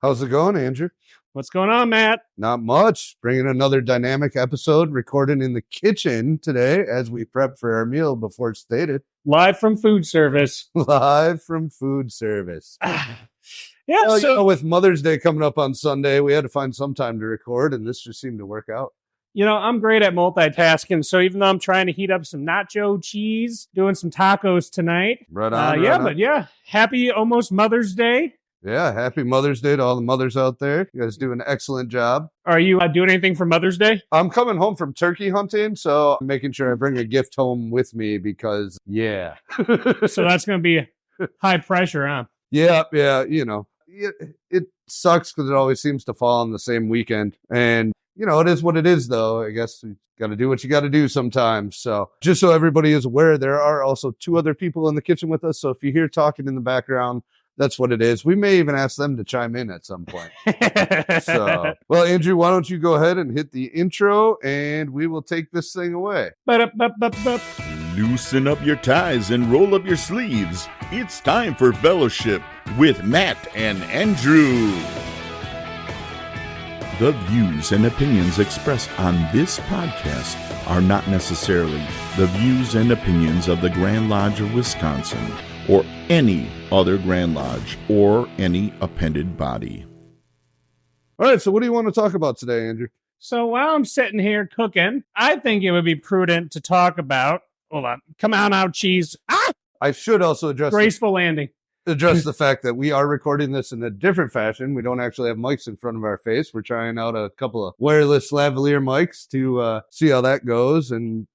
How's it going, Andrew? What's going on, Matt? Not much. Bringing another dynamic episode, recording in the kitchen today as we prep for our meal before it's stated. Live from food service. Live from food service. Yeah, Well, so, with Mother's Day coming up on Sunday, we had to find some time to record, and this just seemed to work out. I'm great at multitasking. So even though I'm trying to heat up some nacho cheese, doing some tacos tonight. Right on. Happy almost Mother's Day. Yeah, happy Mother's Day to all the mothers out there. You guys do an excellent job. Are you doing anything for Mother's Day? I'm coming home from turkey hunting, so I'm making sure I bring a gift home with me because, yeah. So that's going to be high pressure, huh? Yeah, it sucks because it always seems to fall on the same weekend. And, it is what it is, though. I guess you got to do what you got to do sometimes. So just so everybody is aware, there are also two other people in the kitchen with us. So if you hear talking in the background, that's what it is. We may even ask them to chime in at some point. So, well, Andrew, why don't you go ahead and hit the intro and we will take this thing away. Loosen up your ties and roll up your sleeves. It's time for fellowship with Matt and Andrew. The views and opinions expressed on this podcast are not necessarily the views and opinions of the Grand Lodge of Wisconsin or any other Grand Lodge or any appended body. All right, so what do you want to talk about today, Andrew? So while I'm sitting here cooking, I think it would be prudent to talk about, come on out, cheese. I should also address graceful landing. Address the fact that we are recording this in a different fashion. We don't actually have mics in front of our face. We're trying out a couple of wireless lavalier mics to see how that goes and,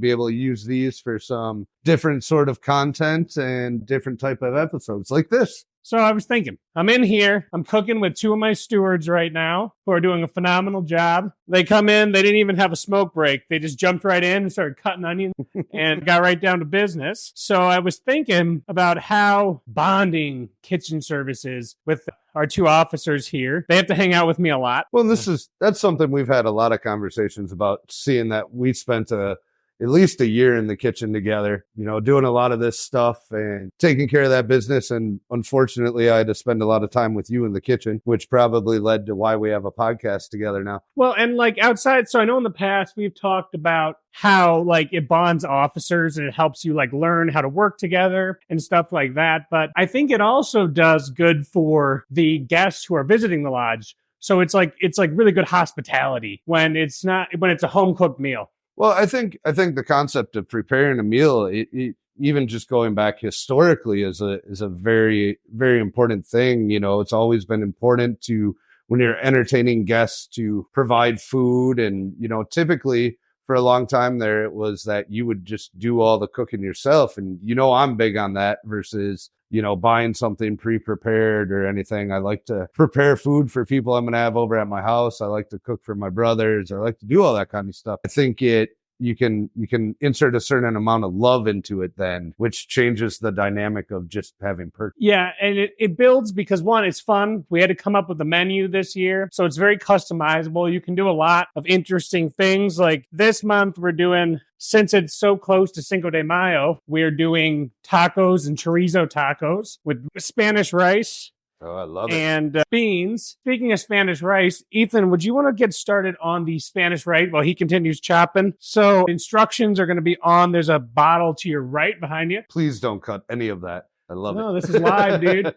be able to use these for some different sort of content and different type of episodes like this. So I was thinking, I'm in here, I'm cooking with two of my stewards right now who are doing a phenomenal job. They come in, they didn't even have a smoke break. They just jumped right in and started cutting onions and got right down to business. So I was thinking about how bonding kitchen services with our two officers here. They have to hang out with me a lot. Well, that's something we've had a lot of conversations about, seeing that we spent at least a year in the kitchen together, doing a lot of this stuff and taking care of that business. And unfortunately, I had to spend a lot of time with you in the kitchen, which probably led to why we have a podcast together now. Well, and outside, so I know in the past we've talked about how it bonds officers and it helps you learn how to work together and stuff like that. But I think it also does good for the guests who are visiting the lodge. So it's really good hospitality when it's a home cooked meal. Well, I think the concept of preparing a meal, even just going back historically, is a very, very important thing. It's always been important to, when you're entertaining guests, to provide food. And, typically for a long time there, it was that you would just do all the cooking yourself. And, I'm big on that versus, buying something pre-prepared or anything. I like to prepare food for people I'm going to have over at my house. I like to cook for my brothers. I like to do all that kind of stuff. I think you can insert a certain amount of love into it then, which changes the dynamic of just having perks. Yeah, and it builds because, one, it's fun. We had to come up with a menu this year, so it's very customizable. You can do a lot of interesting things. Like this month, we're doing, since it's so close to Cinco de Mayo, we're doing tacos and chorizo tacos with Spanish rice. Oh, I love it. And beans. Speaking of Spanish rice, Ethan, would you want to get started on the Spanish rice while he continues chopping? So instructions are going to be on. There's a bottle to your right behind you. Please don't cut any of that. I love it. No, this is live, dude.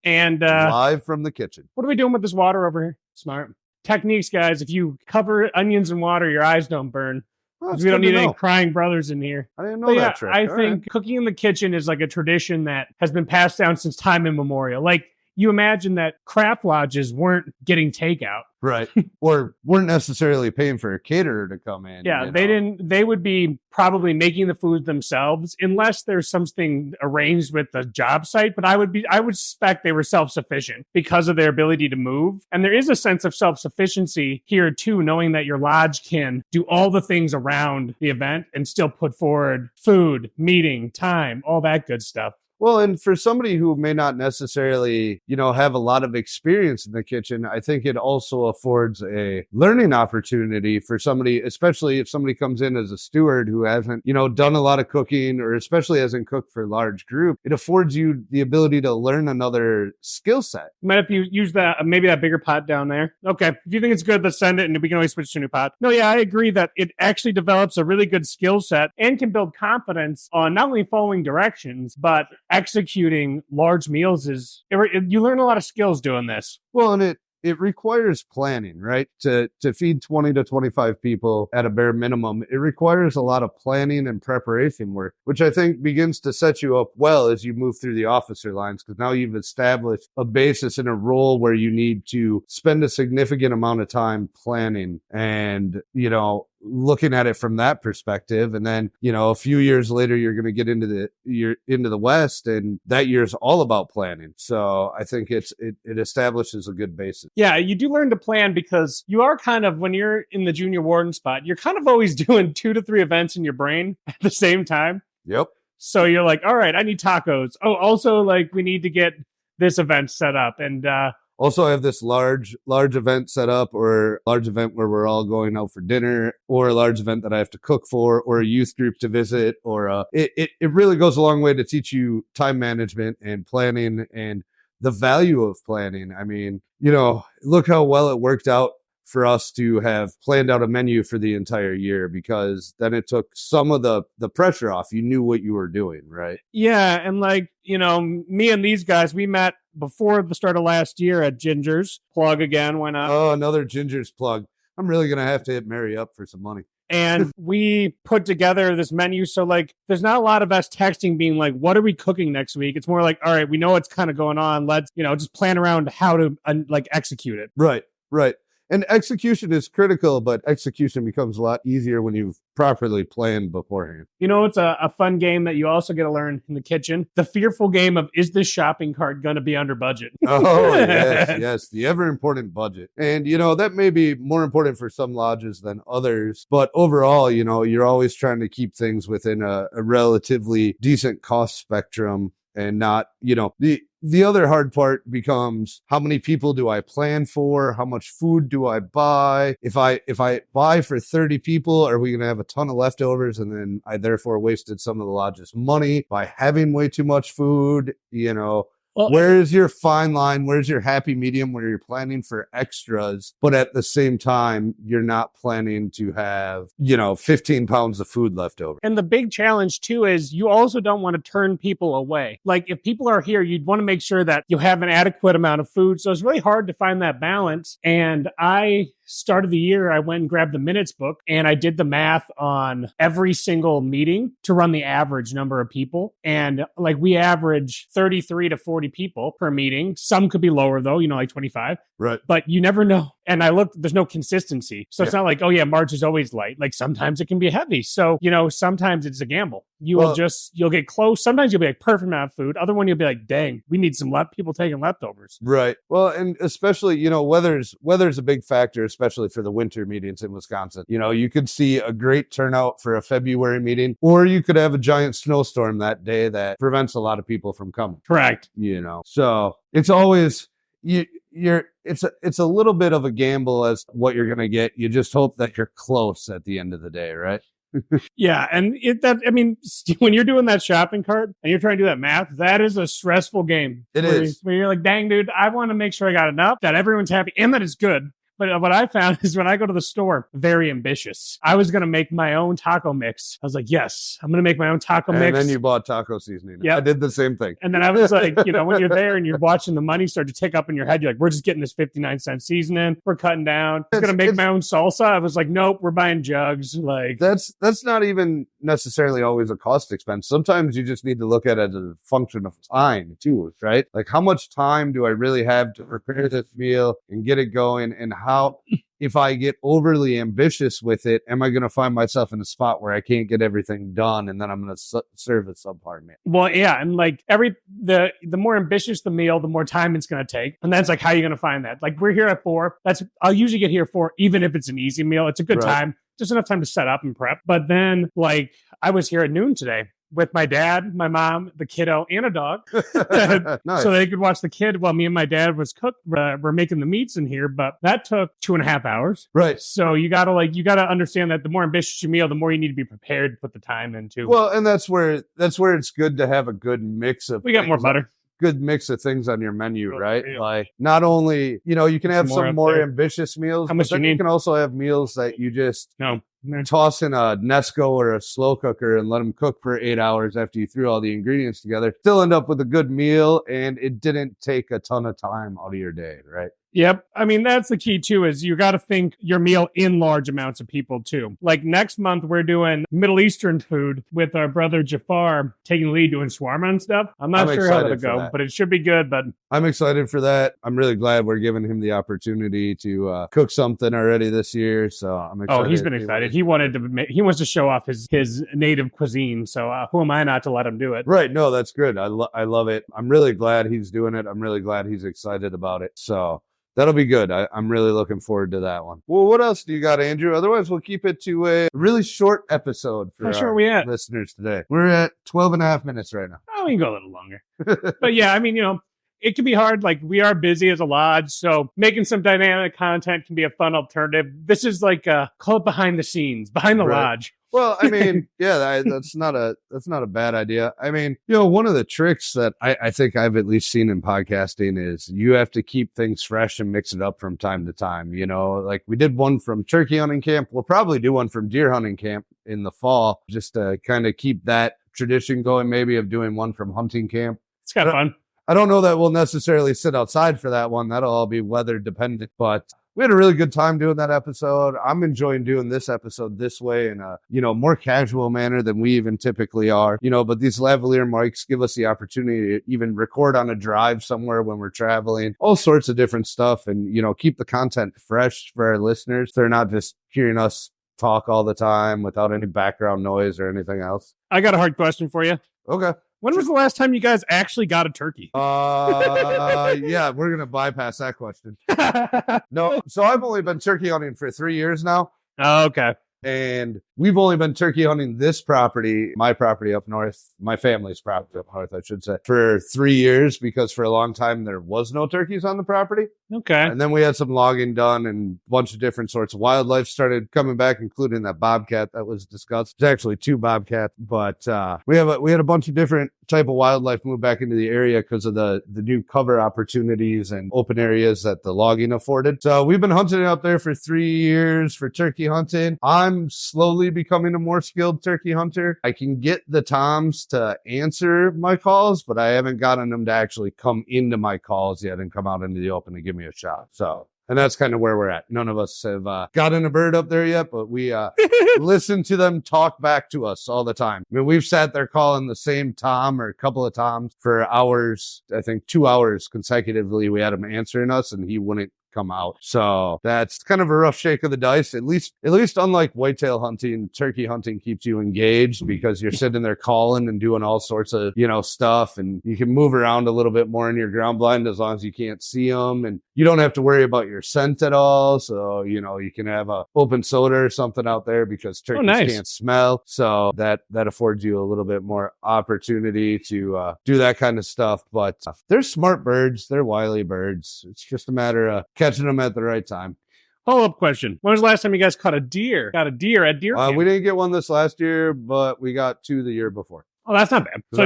And live from the kitchen. What are we doing with this water over here? Smart. Techniques, guys. If you cover onions in water, your eyes don't burn. Well, we don't need any crying brothers in here. I didn't know that trick. I think cooking in the kitchen is a tradition that has been passed down since time immemorial. You imagine that craft lodges weren't getting takeout. Right. Or weren't necessarily paying for a caterer to come in. Yeah, they would be probably making the food themselves unless there's something arranged with the job site. But I would suspect they were self-sufficient because of their ability to move. And there is a sense of self-sufficiency here too, knowing that your lodge can do all the things around the event and still put forward food, meeting, time, all that good stuff. Well, and for somebody who may not necessarily, have a lot of experience in the kitchen, I think it also affords a learning opportunity for somebody, especially if somebody comes in as a steward who hasn't, done a lot of cooking, or especially hasn't cooked for a large group. It affords you the ability to learn another skill set. Might have to use that, maybe that bigger pot down there. Okay. If you think it's good, let's send it, and we can always switch to a new pot. No, yeah, I agree that it actually develops a really good skill set and can build confidence on not only following directions, but executing large meals. You learn a lot of skills doing this. Well, and it requires planning, right? To feed 20 to 25 people at a bare minimum, it requires a lot of planning and preparation work, which I think begins to set you up well as you move through the officer lines, because now you've established a basis in a role where you need to spend a significant amount of time planning and, looking at it from that perspective. And then, a few years later, you're going to get into the West, and that year's all about planning. So I think it establishes a good basis. Yeah, you do learn to plan, because you are kind of, when you're in the junior warden spot, you're kind of always doing 2 to 3 events in your brain at the same time. Yep. So you're like, all right, I need tacos. Oh, also, we need to get this event set up. And, also, I have this large event set up, or large event where we're all going out for dinner, or a large event that I have to cook for, or a youth group to visit, or it really goes a long way to teach you time management and planning and the value of planning. I mean, look how well it worked out for us to have planned out a menu for the entire year, because then it took some of the pressure off. You knew what you were doing, right? Yeah. And me and these guys, we met before the start of last year at Ginger's. Plug again, why not? Oh, another Ginger's plug. I'm really going to have to hit Mary up for some money. And we put together this menu. So there's not a lot of us texting being like, what are we cooking next week? It's more like, all right, we know what's kind of going on. Let's, just plan around how to execute it. Right. And execution is critical, but execution becomes a lot easier when you've properly planned beforehand. It's a fun game that you also get to learn in the kitchen. The fearful game of, is this shopping cart going to be under budget? Oh, yes. The ever important budget. And, that may be more important for some lodges than others. But overall, you're always trying to keep things within a relatively decent cost spectrum, and not, the other hard part becomes, how many people do I plan for? How much food do I buy? If I buy for 30 people, are we going to have a ton of leftovers? And then I therefore wasted some of the lodge's money by having way too much food, Well, where's your fine line? Where's your happy medium where you're planning for extras, but at the same time, you're not planning to have, 15 pounds of food left over? And the big challenge too is you also don't want to turn people away. If people are here, you'd want to make sure that you have an adequate amount of food. So it's really hard to find that balance. And start of the year, I went and grabbed the minutes book, and I did the math on every single meeting to run the average number of people. And we average 33 to 40 people per meeting. Some could be lower though, 25. Right. But you never know. And I looked, there's no consistency. So it's not like, oh yeah, March is always light. Sometimes it can be heavy. So, sometimes it's a gamble. You'll get close. Sometimes you'll be perfect amount of food. Other one, you'll be like, dang, we need some people taking leftovers. Right. Well, and especially, weather's a big factor, especially for the winter meetings in Wisconsin. You could see a great turnout for a February meeting, or you could have a giant snowstorm that day that prevents a lot of people from coming. Correct. So it's always, it's a little bit of a gamble as to what you're going to get. You just hope that you're close at the end of the day, right? Yeah. And when you're doing that shopping cart and you're trying to do that math, that is a stressful game. It is. Where you're like, dang, dude, I want to make sure I got enough, that everyone's happy, and that it's good. But what I found is when I go to the store, very ambitious. I was going to make my own taco mix. I was like, yes, I'm going to make my own taco mix. And then you bought taco seasoning. Yeah, I did the same thing. And then I was like, when you're there and you're watching the money start to tick up in your head, you're like, we're just getting this 59-cent seasoning. We're cutting down. I was going to make my own salsa. I was like, nope, we're buying jugs. That's not even necessarily always a cost expense. Sometimes you just need to look at it as a function of time too, right? How much time do I really have to prepare this meal and get it going? And how, if I get overly ambitious with it, am I going to find myself in a spot where I can't get everything done, and then I'm going to serve a subpar meal? Well, yeah, and the more ambitious the meal, the more time it's going to take, and that's how are you going to find that? We're here at 4. I'll usually get here at 4, even if it's an easy meal. It's a good time, just enough time to set up and prep. But then, I was here at noon today. with my dad, my mom, the kiddo, and a dog. Nice. So they could watch the kid while me and my dad were making the meats in here. But that took 2.5 hours. Right. So you gotta understand that the more ambitious your meal, the more you need to be prepared to put the time into. Well, and that's where it's good to have a good mix of. We got more butter. Good mix of things on your menu, right? Yeah. Like not only, you can have some more ambitious meals, How much but then you can also have meals that you just toss in a Nesco or a slow cooker and let them cook for 8 hours after you threw all the ingredients together. Still end up with a good meal, and it didn't take a ton of time out of your day, right? Yep. I mean, that's the key too, is you got to think your meal in large amounts of people too. Like next month, we're doing Middle Eastern food with our brother Jafar taking the lead doing shawarma and stuff. I'm not sure how that'll go, but it should be good. But I'm excited for that. I'm really glad we're giving him the opportunity to cook something already this year. So I'm excited. Oh, he's been excited. He wants to show off his native cuisine. So who am I not to let him do it? Right. No, that's good. I love it. I'm really glad he's doing it. I'm really glad he's excited about it. So that'll be good. I'm really looking forward to that one. Well, what else do you got, Andrew? Otherwise, we'll keep it to a really short episode for our listeners today. We're at 12 and a half minutes right now. Oh, we can go a little longer. But yeah, I mean, it can be hard. Like we are busy as a lodge, so making some dynamic content can be a fun alternative. This is like call it behind the scenes, behind the lodge. Well, I mean, yeah, that's not a bad idea. I mean, one of the tricks that I think I've at least seen in podcasting is you have to keep things fresh and mix it up from time to time. Like we did one from turkey hunting camp. We'll probably do one from deer hunting camp in the fall, just to kind of keep that tradition going, maybe of doing one from hunting camp. It's kind of fun. I don't know that we'll necessarily sit outside for that one. That'll all be weather dependent, but we had a really good time doing that episode. I'm enjoying doing this episode this way in a, more casual manner than we even typically are, but these lavalier mics give us the opportunity to even record on a drive somewhere when we're traveling, all sorts of different stuff, and, keep the content fresh for our listeners. They're not just hearing us talk all the time without any background noise or anything else. I got a hard question for you. Okay. When was the last time you guys actually got a turkey? Yeah, we're going to bypass that question. No, so I've only been turkey hunting for 3 years now. Oh, okay. And we've only been turkey hunting this property, my property up north, my family's property up north, I should say, for 3 years, because for a long time there was no turkeys on the property. Okay. And then we had some logging done, and a bunch of different sorts of wildlife started coming back, including that bobcat that was discussed. It's actually 2 bobcats, but we had a bunch of different type of wildlife move back into the area because of the new cover opportunities and open areas that the logging afforded. So we've been hunting out there for 3 years for turkey hunting. I'm slowly becoming a more skilled turkey hunter. I can get the toms to answer my calls, but I haven't gotten them to actually come into my calls yet and come out into the open and give me a shot. So, and that's kind of where we're at. None of us have gotten a bird up there yet, but we listen to them talk back to us all the time. I mean, we've sat there calling the same tom or a couple of toms for hours. I think 2 hours consecutively. We had him answering us, and he wouldn't come out. So that's kind of a rough shake of the dice. At least unlike whitetail hunting, turkey hunting keeps you engaged because you're sitting there calling and doing all sorts of, stuff, and you can move around a little bit more in your ground blind as long as you can't see them, and you don't have to worry about your scent at all. So, you can have a open soda or something out there because turkeys can't smell. So that affords you a little bit more opportunity to do that kind of stuff. But they're smart birds. They're wily birds. It's just a matter of catching them at the right time. Follow-up question. When was the last time you guys caught a deer? Got a deer at deer camp? We didn't get one this last year, but we got 2 the year before. Oh, that's not bad. So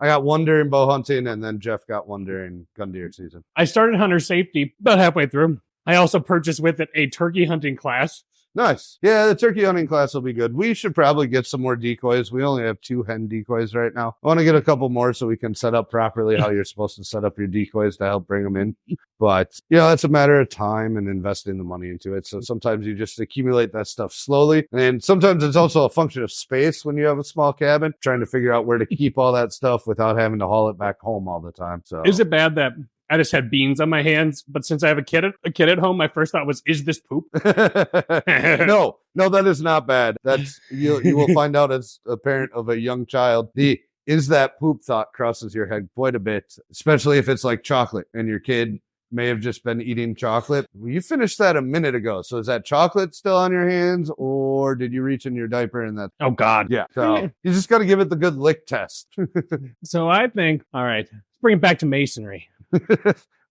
I got one during bow hunting, and then Jeff got one during gun deer season. I started hunter safety about halfway through. I also purchased with it a turkey hunting class. Nice. Yeah, the turkey hunting class will be good. We should probably get some more decoys. We only have 2 hen decoys right now. I want to get a couple more so we can set up properly how you're supposed to set up your decoys to help bring them in. But, that's a matter of time and investing the money into it. So sometimes you just accumulate that stuff slowly. And sometimes it's also a function of space when you have a small cabin, trying to figure out where to keep all that stuff without having to haul it back home all the time. So is it bad that I just had beans on my hands, but since I have a kid at home, my first thought was, is this poop? No, that is not bad. That's you will find out as a parent of a young child. Is that poop thought crosses your head quite a bit, especially if it's like chocolate and your kid may have just been eating chocolate. You finished that a minute ago. So is that chocolate still on your hands, or did you reach in your diaper and that? Oh, God. Yeah. So you just got to give it the good lick test. So I think, all right, let's bring it back to Masonry.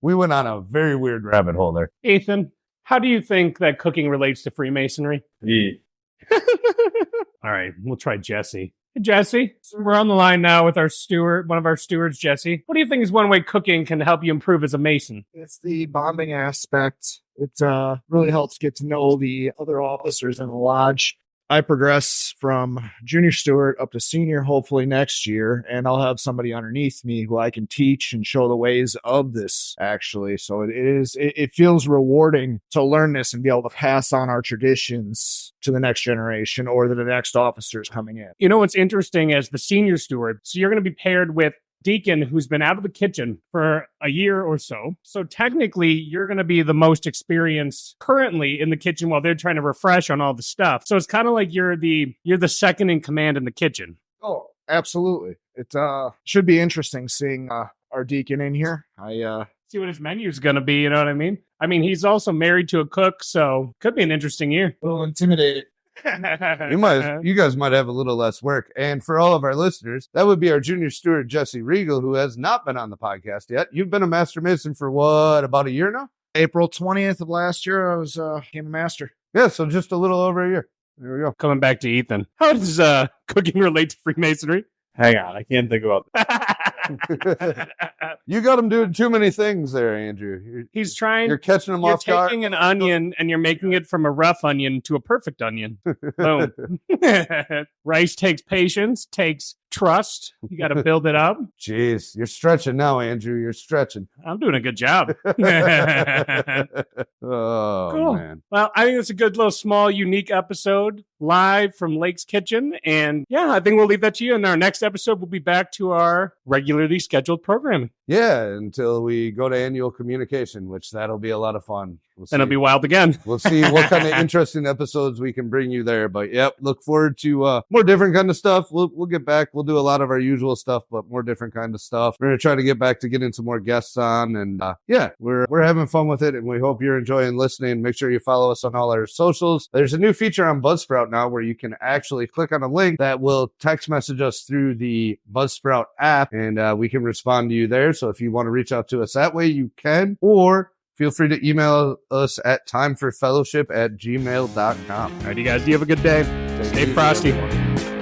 We went on a very weird rabbit hole there. Ethan, how do you think that cooking relates to Freemasonry? Eat. All right, we'll try Jesse. Hey, Jesse, we're on the line now with our steward, one of our stewards, Jesse. What do you think is one way cooking can help you improve as a Mason? It's the bonding aspect. It really helps get to know the other officers in the lodge. I progress from junior steward up to senior, hopefully next year, and I'll have somebody underneath me who I can teach and show the ways of this, actually. So it feels rewarding to learn this and be able to pass on our traditions to the next generation or to the next officers coming in. You know what's interesting as the senior steward? So you're going to be paired with Deacon, who's been out of the kitchen for a year or so. So technically, you're going to be the most experienced currently in the kitchen while they're trying to refresh on all the stuff. So it's kind of like you're the second in command in the kitchen. Oh, absolutely. It should be interesting seeing our Deacon in here. See what his menu's going to be, you know what I mean? I mean, he's also married to a cook, so could be an interesting year. A little intimidated. You guys might have a little less work. And for all of our listeners, that would be our junior steward, Jesse Regal, who has not been on the podcast yet. You've been a Master Mason for what, about a year now? April 20th of last year, I became a master. Yeah, so just a little over a year. There we go. Coming back to Ethan. How does cooking relate to Freemasonry? Hang on, I can't think about You got him doing too many things there, Andrew. He's trying. You're catching him You're off guard. taking an onion and you're making it from a rough onion to a perfect onion. Boom. Rice takes patience, takes trust. You got to build it up. Jeez, you're stretching now, Andrew. You're stretching. I'm doing a good job. Oh, Cool. man. Well, I think it's a good little small, unique episode live from Lake's Kitchen. And yeah, I think we'll leave that to you. In our next episode, we'll be back to our regularly scheduled programming. Yeah, until we go to annual communication, which that'll be a lot of fun. Then it'll be wild again. We'll see what kind of interesting episodes we can bring you there. But yep, look forward to more different kind of stuff. We'll get back. We'll do a lot of our usual stuff, but more different kind of stuff. We're gonna try to get back to getting some more guests on, and yeah, we're having fun with it, and we hope you're enjoying listening. Make sure you follow us on all our socials. There's a new feature on Buzzsprout now where you can actually click on a link that will text message us through the Buzzsprout app, and we can respond to you there. So if you want to reach out to us that way, you can, or feel free to email us at timeforfellowship@gmail.com. All right, you guys, you have a good day. Stay frosty. Everyone.